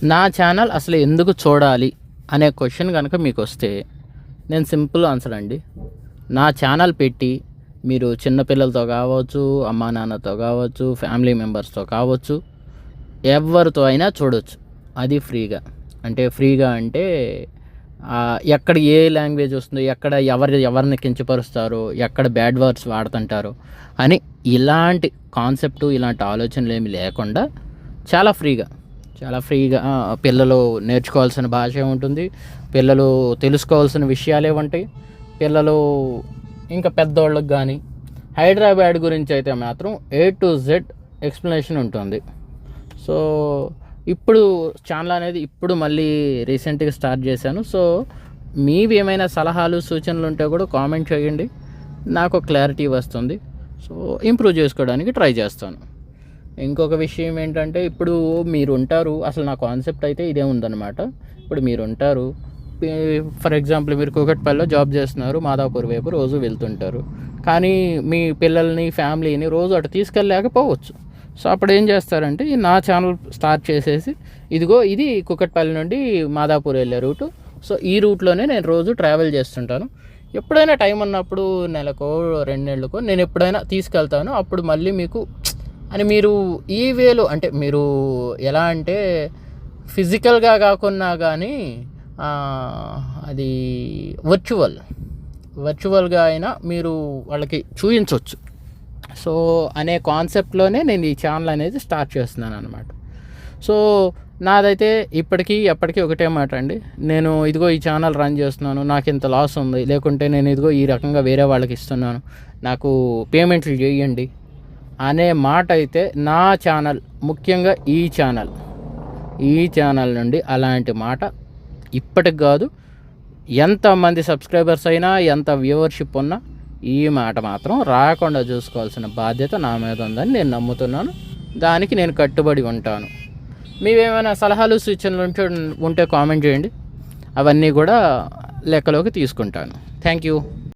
నా ఛానల్ అసలు ఎందుకు చూడాలి అనే క్వశ్చన్ కనుక మీకు వస్తే నేను సింపుల్ ఆన్సర్ అండి. నా ఛానల్ పెట్టి మీరు చిన్నపిల్లలతో కావచ్చు, అమ్మా నాన్నతో కావచ్చు, ఫ్యామిలీ మెంబర్స్తో కావచ్చు, ఎవరితో అయినా చూడవచ్చు. అది ఫ్రీగా. అంటే ఎక్కడ ఏ లాంగ్వేజ్ వస్తుందో, ఎక్కడ ఎవరిని కించపరుస్తారో, ఎక్కడ బ్యాడ్ వర్డ్స్ వాడుతుంటారో అని ఇలాంటి కాన్సెప్టు, ఇలాంటి ఆలోచనలు ఏమి లేకుండా చాలా ఫ్రీగా పిల్లలు నేర్చుకోవాల్సిన భాష ఉంటుంది, పిల్లలు తెలుసుకోవాల్సిన విషయాలే ఉంటాయి. పిల్లలు ఇంకా పెద్దోళ్ళకి కానీ హైదరాబాద్ గురించి అయితే మాత్రం A to Z ఎక్స్ప్లెనేషన్ ఉంటుంది. సో ఇప్పుడు ఛానల్ అనేది ఇప్పుడు మళ్ళీ రీసెంట్గా స్టార్ట్ చేశాను. సో మీవి ఏమైనా సలహాలు సూచనలు ఉంటే కూడా కామెంట్ చేయండి, నాకు క్లారిటీ వస్తుంది. సో ఇంప్రూవ్ చేసుకోవడానికి ట్రై చేస్తాను. ఇంకొక విషయం ఏంటంటే, ఇప్పుడు మీరు ఉంటారు, అసలు నా కాన్సెప్ట్ అయితే ఇదే ఉందన్నమాట. ఇప్పుడు మీరు ఉంటారు, ఫర్ ఎగ్జాంపుల్ మీరు కూకట్పల్లిలో జాబ్ చేస్తున్నారు, మాదాపూర్ వైపు రోజు వెళ్తుంటారు, కానీ మీ పిల్లల్ని ఫ్యామిలీని రోజు అటు తీసుకెళ్ళలేకపోవచ్చు. సో అప్పుడు ఏం చేస్తారంటే, నా ఛానల్ స్టార్ట్ చేసేసి ఇదిగో ఇది కూకట్పల్లి నుండి మాదాపూర్ వెళ్ళే రూటు, సో ఈ రూట్లోనే నేను రోజు ట్రావెల్ చేస్తుంటాను. ఎప్పుడైనా టైం ఉన్నప్పుడు నెలకో 2 నెలలకో నేను ఎప్పుడైనా తీసుకెళ్తాను. అప్పుడు మళ్ళీ మీకు అని మీరు ఈ వేలో అంటే మీరు ఎలా అంటే ఫిజికల్గా కాకున్నా కానీ అది వర్చువల్గా అయినా మీరు వాళ్ళకి చూపించవచ్చు. సో అనే కాన్సెప్ట్లోనే నేను ఈ ఛానల్ అనేది స్టార్ట్ చేస్తున్నాను అనమాట. సో నాదైతే ఎప్పటికీ ఒకటే మాట అండి, నేను ఇదిగో ఈ ఛానల్ రన్ చేస్తున్నాను, నాకు ఇంత లాస్ ఉంది, లేకుంటే నేను ఇదిగో ఈ రకంగా వేరే వాళ్ళకి ఇస్తున్నాను, నాకు పేమెంట్లు చేయండి అనే మాట అయితే నా ఛానల్, ముఖ్యంగా ఈ ఛానల్ నుండి అలాంటి మాట ఇప్పటికి కాదు, ఎంతమంది సబ్స్క్రైబర్స్ అయినా, ఎంత వ్యూవర్షిప్ ఉన్నా ఈ మాట మాత్రం రాకుండా చూసుకోవాల్సిన బాధ్యత నా మీద ఉందని నేను నమ్ముతున్నాను. దానికి నేను కట్టుబడి ఉంటాను. మీవేమైనా సలహాలు సూచనలు ఉంటే కామెంట్ చేయండి, అవన్నీ కూడా లెక్కలోకి తీసుకుంటాను. Thank you.